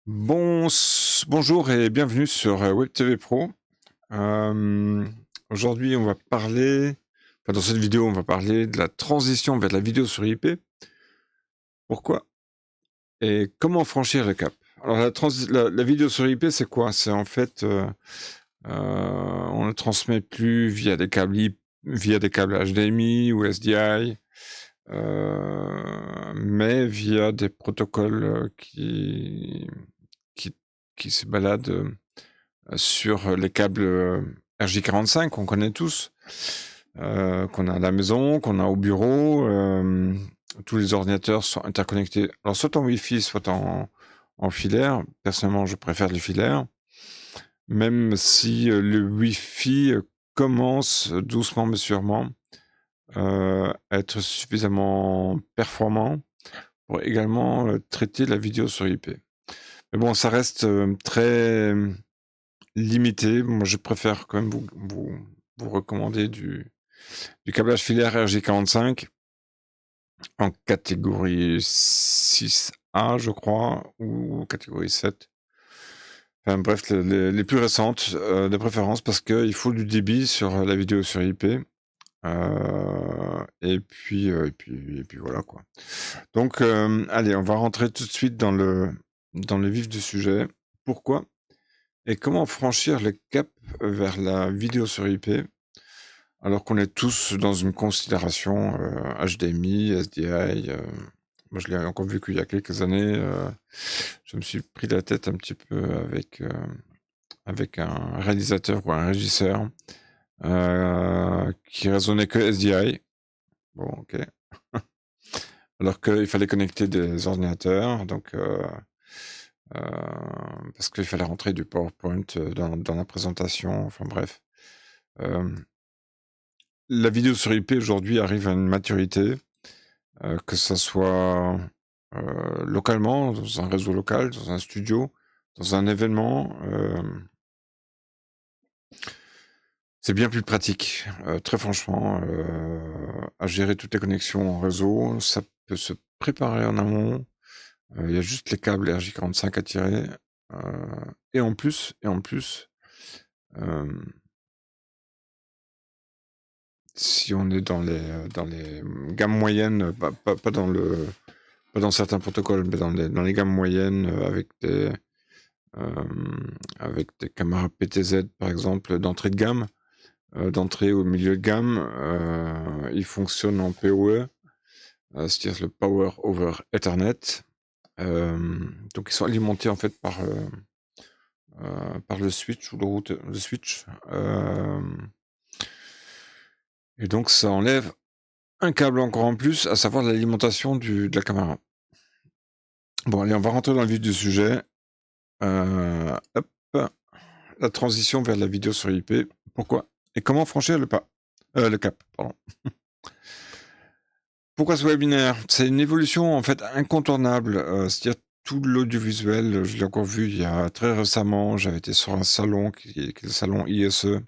Bonjour et bienvenue sur Web TV Pro. Aujourd'hui, on va parler, dans cette vidéo, on va parler de la transition vers la vidéo sur IP. Pourquoi et comment franchir le cap? Alors, la vidéo sur IP, c'est quoi? C'est en fait, on ne transmet plus via des câbles HDMI ou SDI, mais via des protocoles qui, qui se baladent sur les câbles RJ45 qu'on connaît tous, qu'on a à la maison, qu'on a au bureau. Tous les ordinateurs sont interconnectés, alors soit en Wi-Fi, soit en filaire. Personnellement, je préfère les filaires, même si le Wi-Fi commence doucement mais sûrement à être suffisamment performant pour également traiter la vidéo sur IP. Mais bon, ça reste très limité. Moi, je préfère quand même vous recommander du câblage filaire RJ45 en catégorie 6A, je crois, ou catégorie 7. Enfin bref, les plus récentes, de préférence, parce qu'il faut du débit sur la vidéo sur IP. Et puis voilà, quoi. Donc, allez, on va rentrer tout de suite dans le vif du sujet. Pourquoi et comment franchir le cap vers la vidéo sur IP, alors qu'on est tous dans une considération HDMI, SDI. Moi, je l'ai encore vu qu'il y a quelques années. Je me suis pris la tête un petit peu avec un réalisateur ou un régisseur qui raisonnait que SDI. Bon, ok. Alors qu'il fallait connecter des ordinateurs, donc parce qu'il fallait rentrer du PowerPoint dans la présentation. Enfin bref. La vidéo sur IP aujourd'hui arrive à une maturité, que ça soit localement, dans un réseau local, dans un studio, dans un événement. C'est bien plus pratique, très franchement, à gérer toutes les connexions en réseau. Ça peut se préparer en amont. Il y a juste les câbles RJ45 à tirer, heu et en plus, hem, si on est dans les gammes moyennes, pas dans certains protocoles, mais dans les gammes moyennes, avec des caméras PTZ, par exemple, d'entrée de gamme, d'entrée au milieu de gamme, ils fonctionnent en PoE, c'est-à-dire le Power over Ethernet. Donc ils sont alimentés en fait par le switch ou le switch, et donc ça enlève un câble encore en plus, à savoir l'alimentation de la caméra. Bon allez, on va rentrer dans le vif du sujet. Hop, la transition vers la vidéo sur IP. Pourquoi et comment franchir le cap, pardon. Pourquoi ce webinaire? C'est une évolution en fait incontournable, c'est-à-dire tout l'audiovisuel, je l'ai encore vu il y a très récemment. J'avais été sur un salon qui est le salon ISE,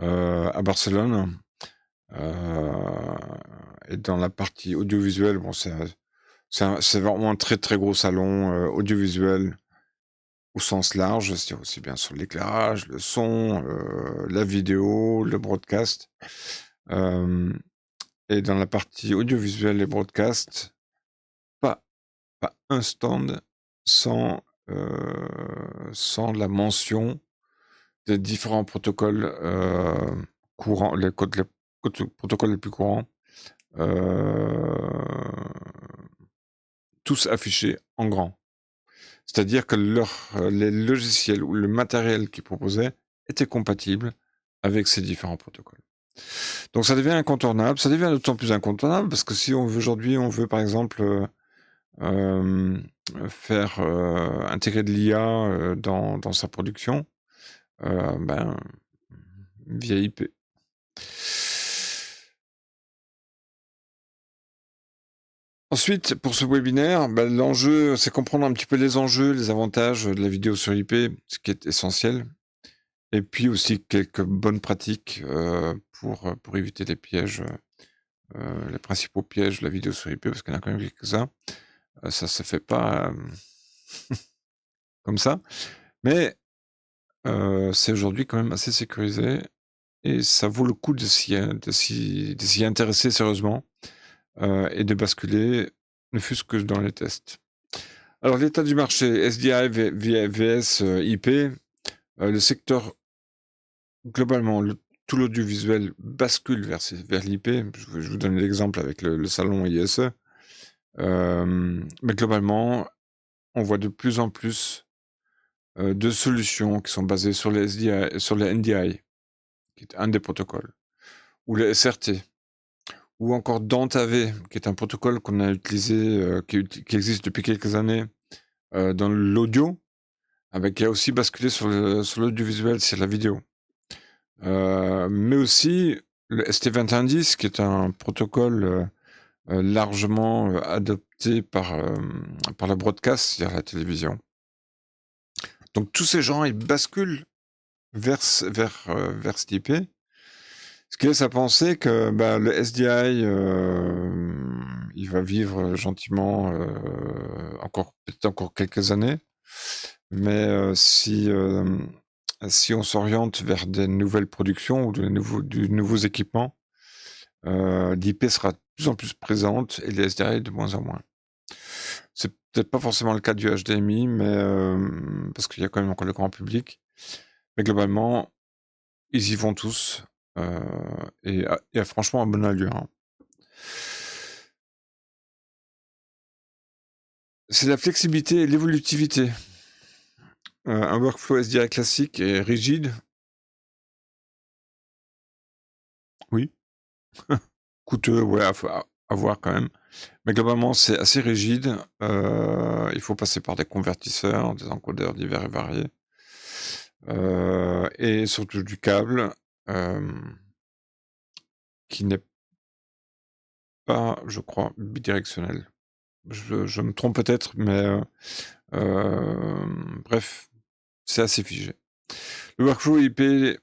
à Barcelone, heu et dans la partie audiovisuelle, bon, c'est vraiment un très, très gros salon, audiovisuel au sens large, c'est-à-dire aussi bien sur l'éclairage, le son, la vidéo, le broadcast. Hem Et dans la partie audiovisuelle et broadcast, pas pas un stand sans, sans la mention des différents protocoles, courants, les protocoles les plus courants, heu, tous affichés en grand. C'est-à-dire que les logiciels ou le matériel qu'ils proposaient était compatible avec ces différents protocoles. Donc ça devient incontournable. Ça devient d'autant plus incontournable parce que si on veut aujourd'hui, on veut par exemple, hem, faire, intégrer de l'IA, dans sa production, ben, via IP. Ensuite, pour ce webinaire, bah, l'enjeu, c'est comprendre un petit peu les enjeux, les avantages de la vidéo sur IP, ce qui est essentiel, et puis aussi quelques bonnes pratiques, pour éviter les pièges, les principaux pièges de la vidéo sur IP, parce qu'il y en a quand même quelques-uns. Ça se fait pas, comme ça. Mais c'est aujourd'hui quand même assez sécurisé et ça vaut le coup de s'y intéresser sérieusement, et de basculer, ne fût-ce que dans les tests. Alors l'état du marché, SDI vs, IP, le secteur globalement, tout l'audiovisuel bascule vers l'IP. Je vous donne l'exemple avec le salon ISE. Mais globalement, on voit de plus en plus, de solutions qui sont basées sur les SDI sur les NDI, qui est un des protocoles, ou les SRT, ou encore Dante AV, qui est un protocole qu'on a utilisé, qui existe depuis quelques années, dans l'audio, qui a aussi basculé sur l'audiovisuel, sur la vidéo. Mais aussi le ST2110, qui est un protocole, largement, adopté par la broadcast, c'est-à-dire la télévision. Donc tous ces gens, ils basculent vers cette IP, ce qui laisse à penser que, le SDI, il va vivre gentiment, peut-être encore quelques années. Mais si on s'oriente vers des nouvelles productions ou de nouveaux équipements, l'IP sera de plus en plus présente et les SDI de moins en moins. C'est peut-être pas forcément le cas du HDMI, mais parce qu'il y a quand même encore le grand public. Mais globalement, ils y vont tous, et franchement à bonne allure, hein. C'est la flexibilité et l'évolutivité. Un workflow SDI classique est rigide. Oui. Coûteux, ouais, à voir quand même. Mais globalement, c'est assez rigide. Il faut passer par des convertisseurs, des encodeurs divers et variés, et surtout du câble, qui n'est pas, je crois, bidirectionnel. Je me trompe peut-être, mais bref, c'est assez figé. Le workflow IP est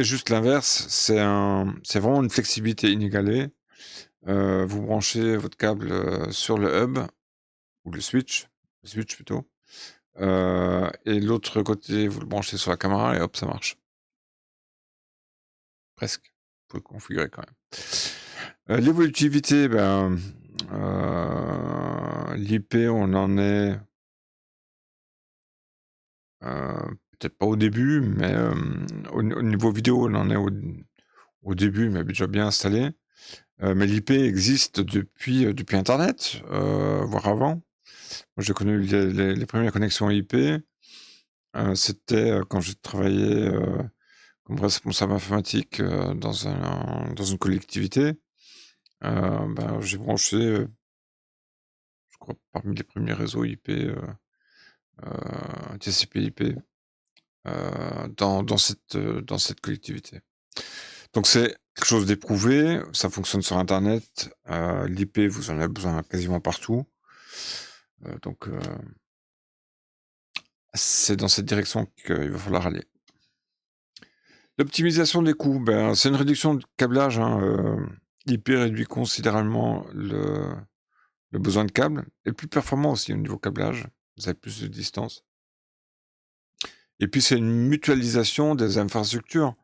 juste l'inverse, c'est vraiment une flexibilité inégalée. Vous branchez votre câble, sur le hub ou le switch plutôt, et l'autre côté, vous le branchez sur la caméra et hop, ça marche. Presque. Faut le configurer quand même. L'évolutivité, l'IP, on en est, peut-être pas au début, mais au niveau vidéo, on en est au début, mais déjà bien installé. Mais l'IP existe depuis internet, voire avant. Moi, j'ai connu les premières connexions IP, c'était, quand j'ai travaillé, comme responsable informatique, dans une collectivité. J'ai branché, je crois parmi les premiers réseaux IP, TCP/IP, dans cette collectivité. Donc c'est quelque chose d'éprouvé, ça fonctionne sur internet, l'IP, vous en avez besoin quasiment partout. Donc c'est dans cette direction qu'il va falloir aller. L'optimisation des coûts, c'est une réduction de câblage, hein, l'IP réduit considérablement le besoin de câbles et plus performant aussi au niveau câblage. Vous avez plus de distance. Et puis c'est une mutualisation des infrastructures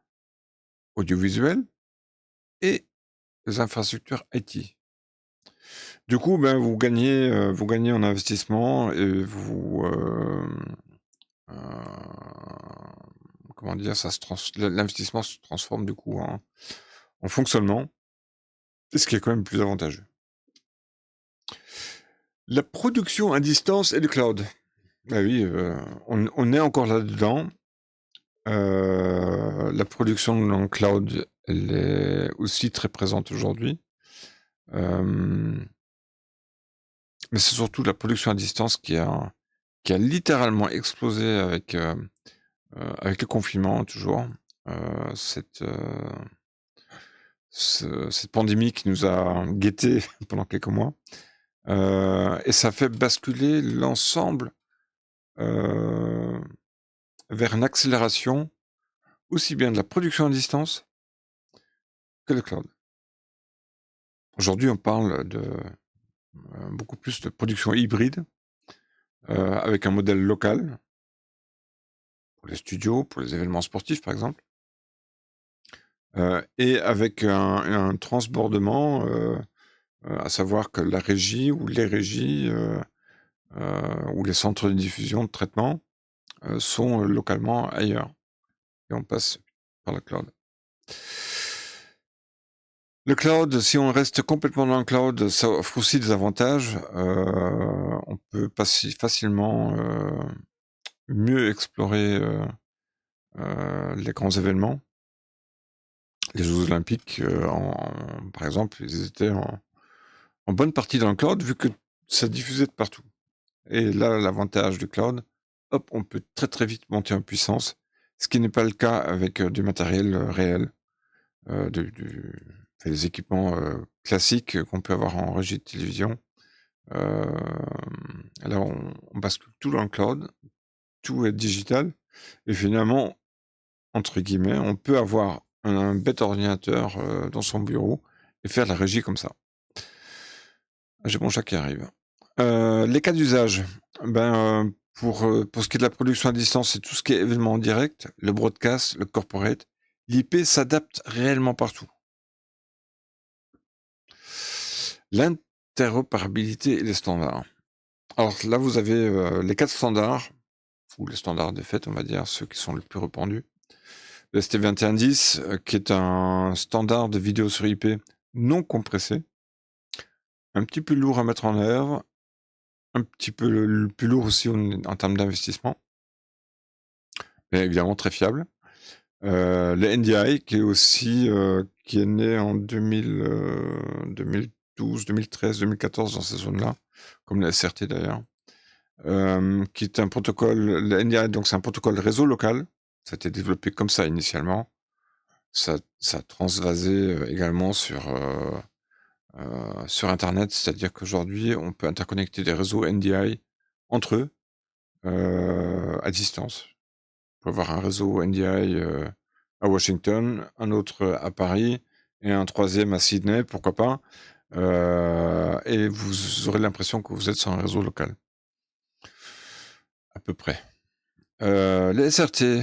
audiovisuelles et des infrastructures IT. Du coup, vous gagnez en investissement et heu, comment dire? L'investissement se transforme du coup en fonctionnement, ce qui est quand même plus avantageux. La production à distance et le cloud. Bah oui, on est encore là-dedans. La production dans le cloud, elle est aussi très présente aujourd'hui. Hem, mais c'est surtout la production à distance qui a littéralement explosé avec le confinement toujours. Cette, cette pandémie qui nous a guettés pendant quelques mois. Et ça fait basculer l'ensemble, heu, vers une accélération aussi bien de la production à distance que le cloud. Aujourd'hui, on parle beaucoup plus de production hybride, avec un modèle local. pour les studios, pour les événements sportifs, par exemple. Et avec un transbordement, à savoir que la régie ou les régies, ou les centres de diffusion de traitement, sont, localement ailleurs et on passe par le cloud. Le cloud, si on reste complètement dans le cloud, ça offre aussi des avantages. On peut passer facilement, mieux explorer, les grands événements. Les Jeux olympiques, par exemple, ils étaient en bonne partie dans le cloud vu que ça diffusait de partout. Et là, l'avantage du cloud, hop, on peut très, très vite monter en puissance, ce qui n'est pas le cas avec, du matériel, réel, des équipements, classiques, qu'on peut avoir en régie de télévision. Là, on bascule tout dans le cloud, tout est digital et finalement, entre guillemets, on peut avoir un bête ordinateur, dans son bureau et faire de la régie comme ça. J'ai mon chat qui arrive. Les cas d'usage, pour ce qui est de la production à distance et tout ce qui est événement en direct, le broadcast, le corporate, l'IP s'adapte réellement partout. L'interopérabilité et les standards. Alors là, vous avez, les 4 standards, ou les standards de fait, on va dire, ceux qui sont les plus répandus. Le ST2110, qui est un standard de vidéo sur IP non compressé, un petit peu lourd à mettre en œuvre, un petit peu le plus lourd aussi en termes d'investissement, mais évidemment très fiable. Le NDI qui est aussi, qui est né en 2012, 2013, 2014 dans ces zones-là, comme la SRT d'ailleurs, qui est un protocole. Le NDI, donc c'est un protocole réseau local. Ça a été développé comme ça initialement. Ça a transvasé, également sur internet, c'est-à-dire qu'aujourd'hui, on peut interconnecter des réseaux NDI entre eux, à distance. On peut avoir un réseau NDI, à Washington, un autre à Paris et un troisième à Sydney, pourquoi pas, et vous aurez l'impression que vous êtes sur un réseau local. À peu près. Le SRT,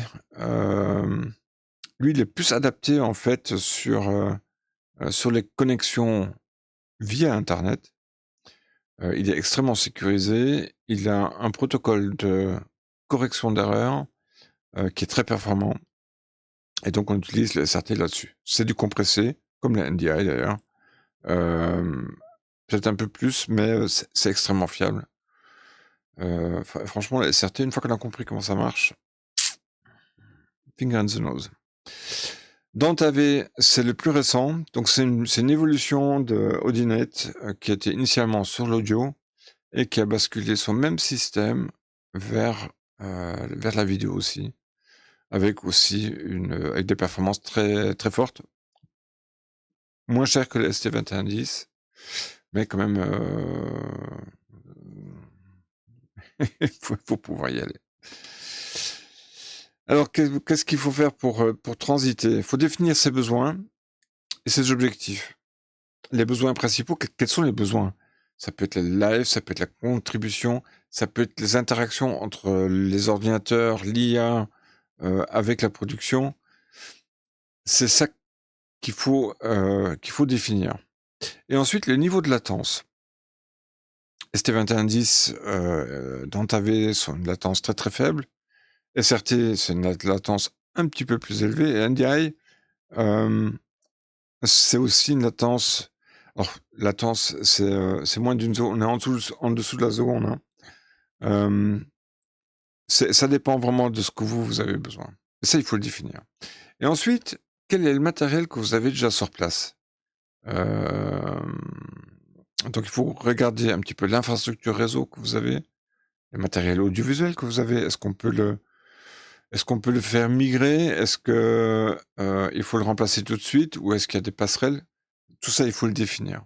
lui, il est plus adapté en fait sur les connexions via internet. Il est extrêmement sécurisé. Il a un protocole de correction d'erreurs, qui est très performant et donc on utilise le SRT là-dessus. C'est du compressé, comme la NDI d'ailleurs. Peut-être un peu plus, mais, c'est extrêmement fiable. Franchement, la SRT, une fois qu'on a compris comment ça marche, finger in the nose. Dante AV, c'est le plus récent, donc c'est une évolution de Audinet, qui était initialement sur l'audio et qui a basculé son même système vers la vidéo aussi, avec aussi avec des performances très, très fortes. Moins cher que le ST2110, mais quand même, il faut pouvoir y aller. Alors qu'est-ce qu'il faut faire pour transiter? Il faut définir ses besoins et ses objectifs. Les besoins principaux, quels sont les besoins? Ça peut être le live, ça peut être la contribution, ça peut être les interactions entre les ordinateurs, l'IA, avec la production. C'est ça qu'il faut définir. Et ensuite, le niveau de latence. ST2110, Dante AV sont une latence très très faible. SRT, c'est une latence un petit peu plus élevée. Et NDI, c'est aussi une latence. Alors, latence, c'est moins d'une seconde. On est en dessous de la seconde. Hein. Ça dépend vraiment de ce que vous avez besoin. Et ça, il faut le définir. Et ensuite, quel est le matériel que vous avez déjà sur place? Donc, il faut regarder un petit peu l'infrastructure réseau que vous avez, le matériel audiovisuel que vous avez. Est-ce qu'on peut le faire migrer? Est-ce que il faut le remplacer tout de suite ou est-ce qu'il y a des passerelles? Tout ça, il faut le définir.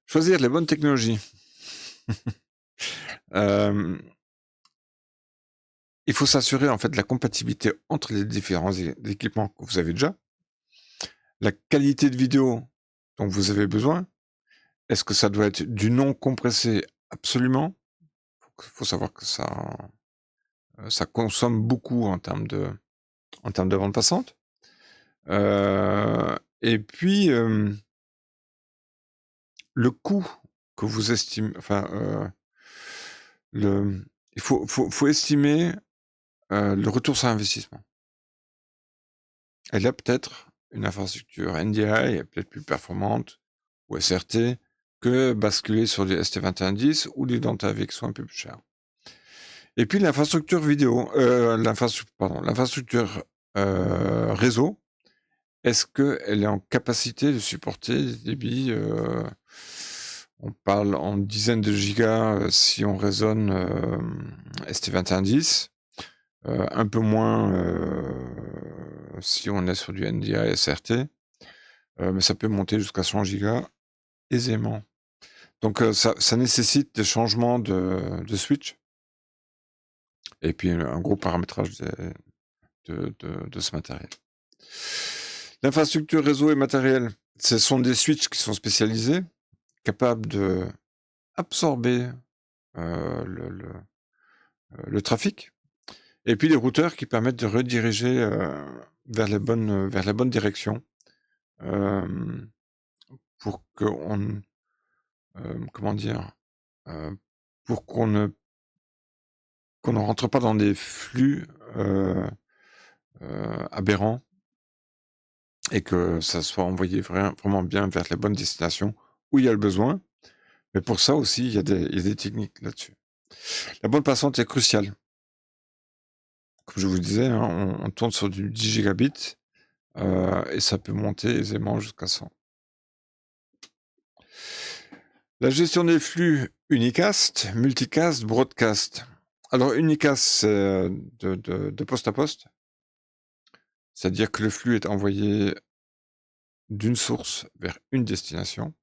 Choisir les bonnes technologies. Il faut s'assurer en fait de la compatibilité entre les différents équipements que vous avez déjà. La qualité de vidéo dont vous avez besoin. Est-ce que ça doit être du non compressé? Absolument. Faut savoir que ça ça consomme beaucoup en termes de bande passante. Et puis, le coût que vous estimez, enfin, il faut estimer, le retour sur investissement. Et là, peut-être, une infrastructure NDI est peut-être plus performante, ou SRT, que basculer sur du ST2110 ou du Danta-V qui sont un peu plus chers. Et puis l'infrastructure vidéo, l'infrastructure réseau, est-ce qu'elle est en capacité de supporter des débits, on parle en dizaines de gigas, si on raisonne, ST2110, un peu moins, si on est sur du NDI SRT, mais ça peut monter jusqu'à 100 gigas aisément. Donc ça nécessite des changements de switch et puis un gros paramétrage de ce matériel. L'infrastructure réseau et matériel, ce sont des switches qui sont spécialisés, capables d'absorber le trafic, et puis les routeurs qui permettent de rediriger vers la bonne direction, pour qu'on, comment dire, pour qu'on ne rentre pas dans des flux aberrants et que ça soit envoyé vraiment bien vers les bonnes destinations où il y a le besoin. Mais pour ça aussi, il y a des techniques là-dessus. La bande passante est cruciale. Comme je vous le disais, hein, on tourne sur du 10 gigabits et ça peut monter aisément jusqu'à 100. La gestion des flux unicast, multicast, broadcast. Alors unicast, c'est de poste à poste. C'est-à-dire que le flux est envoyé d'une source vers une destination.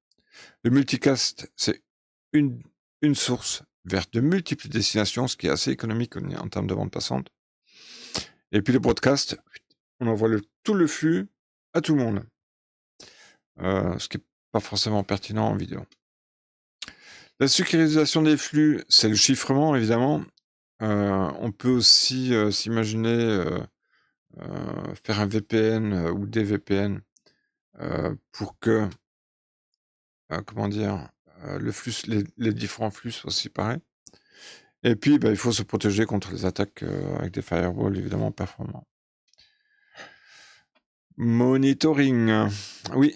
Le multicast, c'est une source vers de multiples destinations, ce qui est assez économique en termes de bande passante. Et puis le broadcast, on envoie tout le flux à tout le monde, ce qui n'est pas forcément pertinent en vidéo. La sécurisation des flux, c'est le chiffrement, évidemment. On peut aussi s'imaginer faire un VPN ou des VPN pour que, comment dire, les différents flux soient séparés. Et puis, il faut se protéger contre les attaques avec des firewalls évidemment performants. Monitoring, oui,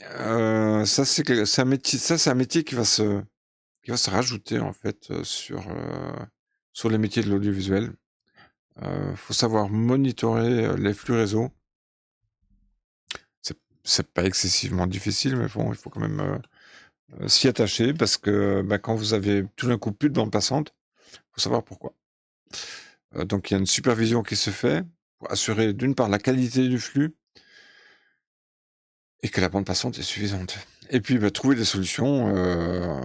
ça c'est un métier qui va se rajouter en fait sur les métiers de l'audiovisuel. Faut savoir monitorer les flux réseau. C'est pas excessivement difficile, mais bon, il faut quand même s'y attacher parce que quand vous avez tout d'un coup plus de bande passante, faut savoir pourquoi. Donc il y a une supervision qui se fait pour assurer d'une part la qualité du flux et que la bande passante est suffisante. Et puis trouver des solutions,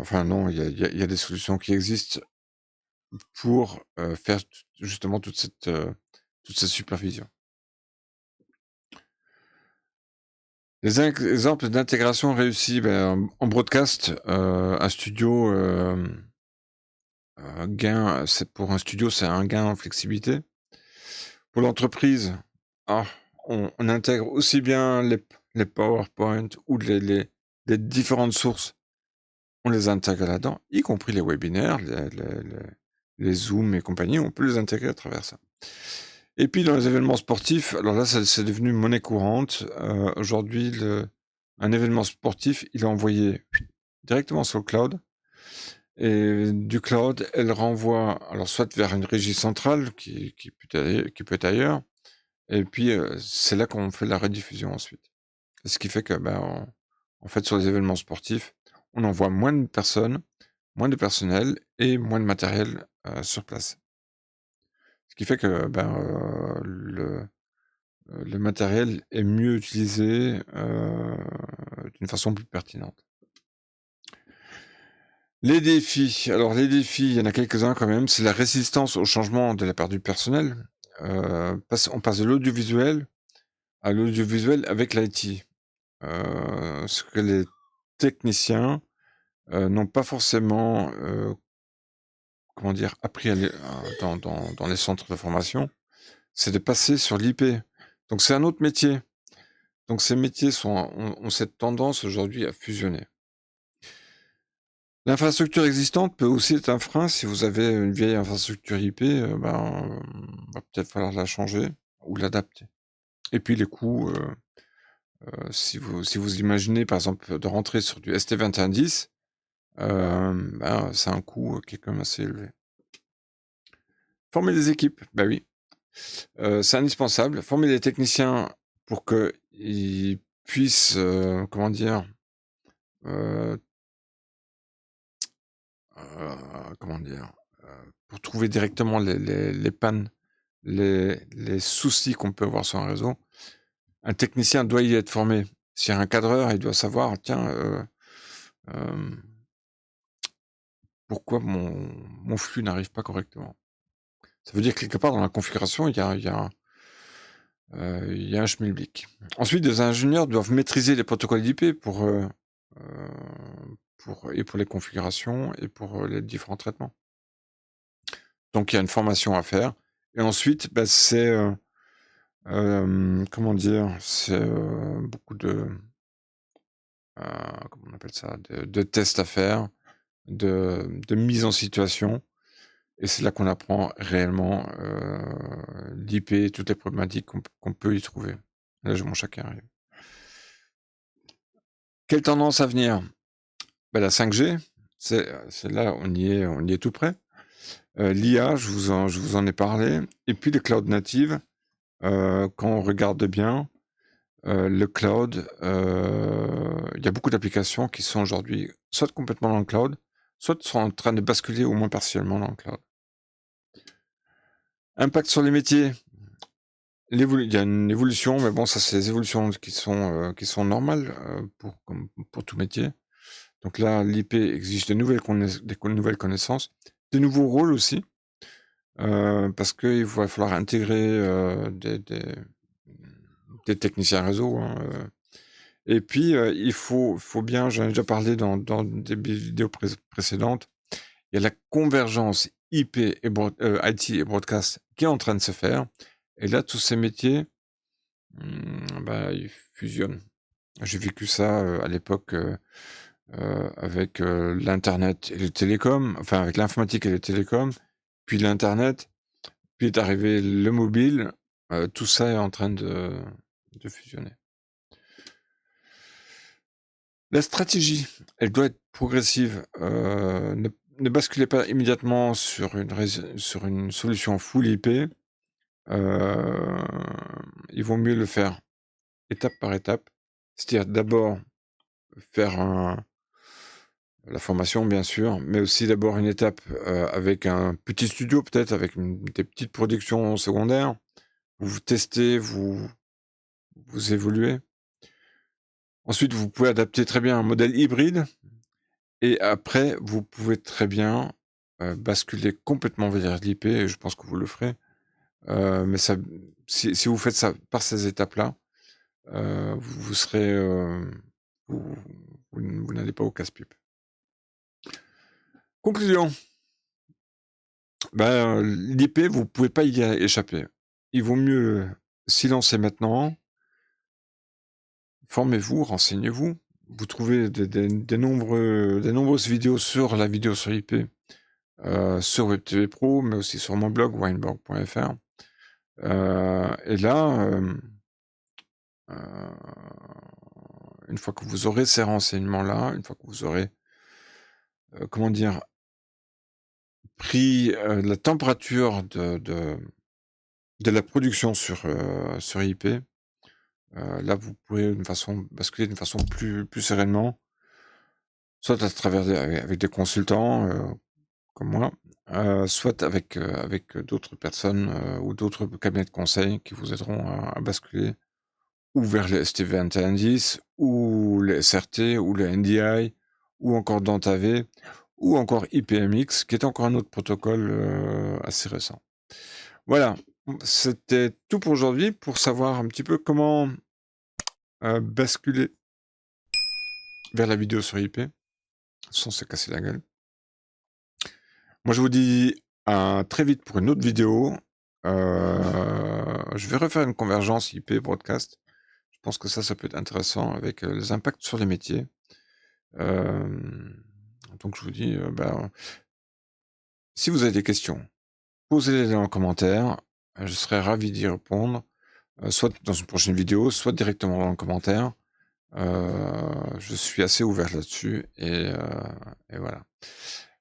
enfin non, il y a des solutions qui existent pour faire justement toute cette supervision. Les exemples d'intégration réussie, en broadcast, un studio, gain, pour un studio, c'est un gain en flexibilité. Pour l'entreprise, on intègre aussi bien les PowerPoint ou les différentes sources, on les intègre là-dedans, y compris les webinaires, les Zoom et compagnie, on peut les intégrer à travers ça. Et puis dans les événements sportifs, alors là, c'est devenu monnaie courante. Aujourd'hui, un événement sportif, il est envoyé directement sur le cloud. Et du cloud, elle renvoie alors soit vers une régie centrale qui peut être ailleurs, et puis c'est là qu'on fait la rediffusion ensuite. Ce qui fait que en fait sur les événements sportifs, on envoie moins de personnes, moins de personnel et moins de matériel sur place. Ce qui fait que le matériel est mieux utilisé d'une façon plus pertinente. Les défis. Alors les défis, il y en a quelques-uns quand même. C'est la résistance au changement de la part du personnel. On passe de l'audiovisuel à l'audiovisuel avec l'IT. Ce que les techniciens n'ont pas forcément comment dire, appris dans les centres de formation, c'est de passer sur l'IP. Donc c'est un autre métier. Donc ces métiers ont cette tendance aujourd'hui à fusionner. L'infrastructure existante peut aussi être un frein si vous avez une vieille infrastructure IP, va peut-être falloir la changer ou l'adapter. Et puis les coûts, si vous imaginez par exemple de rentrer sur du ST2110, c'est un coût qui est quand même assez élevé. Former des équipes, bah oui, c'est indispensable. Former des techniciens pour qu'ils puissent, comment dire, heu comment dire, pour trouver directement les pannes, les soucis qu'on peut avoir sur un réseau. Un technicien doit y être formé. S'il y a un cadreur, il doit savoir: «Tiens, hem, pourquoi mon flux n'arrive pas correctement?» Ça veut dire que quelque part dans la configuration, il y a un schmilblick. Ensuite, des ingénieurs doivent maîtriser les protocoles d'IP pour les configurations et pour, les différents traitements. Donc il y a une formation à faire et ensuite, c'est, comment dire? C'est, beaucoup comment on appelle ça? De tests à faire, de mise en situation et c'est là qu'on apprend réellement, l'IP et toutes les problématiques qu'on peut y trouver. Là, j'ai mon chat qui arrive. Quelle tendance à venir? La 5G, c'est là, on y est tout près. L'IA, je vous en ai parlé et puis les cloud natives, quand on regarde bien, le cloud, il y a beaucoup d'applications qui sont aujourd'hui soit complètement dans le cloud, soit sont en train de basculer au moins partiellement dans le cloud. Impact sur les métiers, il y a une évolution, mais bon, ça, c'est des évolutions qui sont normales, comme pour tout métier. Donc là, l'IP exige des nouvelles connaissances, des nouveaux rôles aussi, parce qu'il va falloir intégrer, des techniciens réseau, hein, et puis, il faut bien, j'en ai déjà parlé dans des vidéos précédentes, il y a la convergence IP et IT et broadcast qui est en train de se faire et là, tous ces métiers, ils fusionnent. J'ai vécu ça, à l'époque, avec, l'internet et les télécoms, enfin avec l'informatique et les télécoms, puis l'internet, puis est arrivé le mobile, tout ça est en train de fusionner. La stratégie, elle doit être progressive, ne basculez pas immédiatement sur une solution full IP, il vaut mieux le faire étape par étape. C'est-à-dire d'abord faire la formation bien sûr, mais aussi d'abord une étape, avec un petit studio peut-être, avec des petites productions secondaires, où vous testez, vous évoluez. Ensuite, vous pouvez adapter très bien un modèle hybride et après vous pouvez très bien, basculer complètement vers l'IP et je pense que vous le ferez, mais ça si vous faites ça par ces étapes-là, vous serez, vous vous n'allez pas au casse-pipe. Conclusion, l'IP, vous pouvez pas y échapper. Il vaut mieux s'y lancer maintenant. Formez-vous, renseignez-vous. Vous trouvez des nombreuses vidéos sur la vidéo sur IP, sur WebTV Pro, mais aussi sur mon blog wineblog.fr. Et là, une fois que vous aurez ces renseignements-là, une fois que vous aurez, comment dire? Pris, la température de la production sur IP, là, vous pourrez basculer d'une façon plus sereinement, soit à travers avec des consultants, comme moi, soit avec d'autres personnes, ou d'autres cabinets de conseil qui vous aideront à basculer ou vers les ST2110 ou les SRT ou les NDI ou encore DentAV ou encore IPMX qui est encore un autre protocole, assez récent. Voilà, c'était tout pour aujourd'hui pour savoir un petit peu comment, basculer vers la vidéo sur IP sans se casser la gueule. Moi, je vous dis à très vite pour une autre vidéo. Je vais refaire une convergence IP broadcast. Je pense que ça peut être intéressant avec, les impacts sur les métiers. Donc je vous dis, si vous avez des questions, posez-les dans les commentaires, je serai ravi d'y répondre, soit dans une prochaine vidéo, soit directement dans le commentaire. Je suis assez ouvert là-dessus et voilà.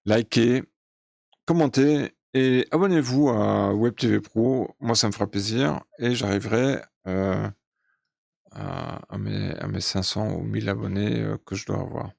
Likez, commentez et abonnez-vous à Web TV Pro. Moi, ça me fera plaisir et j'arriverai, à mes 500 ou 1000 abonnés, que je dois avoir.